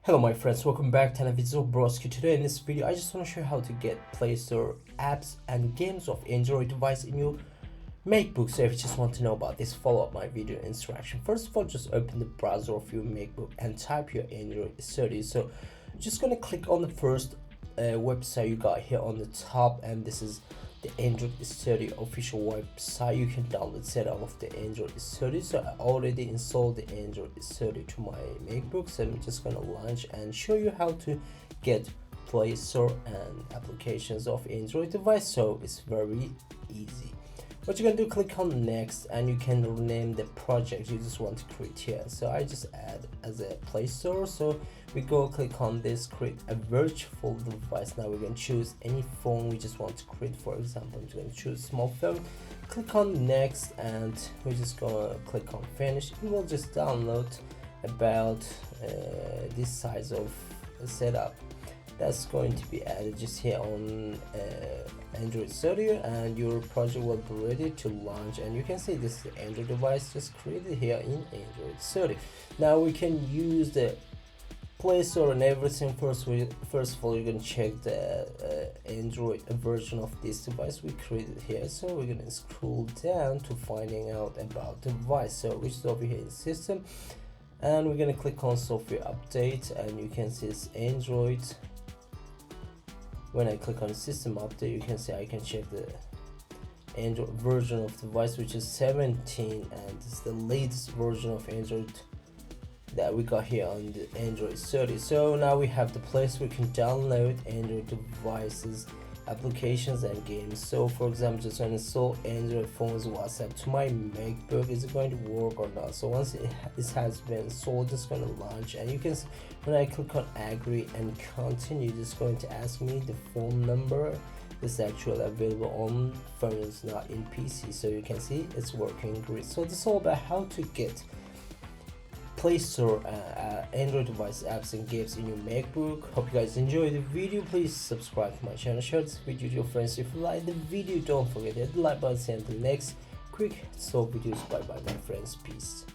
Hello my friends, welcome back to another video of Broski. Today in this video I just want to show you how to get Play Store apps and games of Android device in your MacBook. So if you just want to know about this, follow up my video instruction. First of all, just open the browser of your MacBook and type your Android studio. So you're just going to click on the first website you got here on the top, and this is the Android Studio official website. You can download setup of the Android Studio. So I already installed the Android Studio to my MacBook, so I'm just gonna launch and show you how to get Play Store and applications of Android device. So it's very easy. What you're gonna do, click on next, and you can rename the project you just want to create here. So I just add as a Play Store. So we go click on this, create a virtual device. Now we're gonna choose any phone we just want to create. For example, I'm just gonna choose small phone, click on next, and we're just gonna click on finish. It will just download about this size of setup that's going to be added just here on Android Studio, and your project will be ready to launch. And you can see this is the Android device just created here in Android Studio. Now we can use the Play Store and everything. First of all, you're gonna check the Android version of this device we created here. So we're gonna scroll down to finding out about the device. So which is over here in system, and we're gonna click on software update, and you can see it's Android. When I click on system update, you can see I can check the Android version of the device, which is 17, and it's the latest version of Android that we got here on the Android 30. So now we have the place we can download Android devices, applications and games. So for example, just gonna install Android phones WhatsApp to my MacBook. Is it going to work or not? So once this has been installed, it's gonna launch, and you can see when I click on agree and continue, it's going to ask me the phone number is actually available on phones, not in PC. So you can see it's working great. So this is all about how to get Play Store Android device apps and games in your MacBook. Hope you guys enjoyed the video. Please subscribe to my channel, share this video to your friends. If you like the video, don't forget to hit the like button. See you until next quick so videos. Bye bye my friends, peace.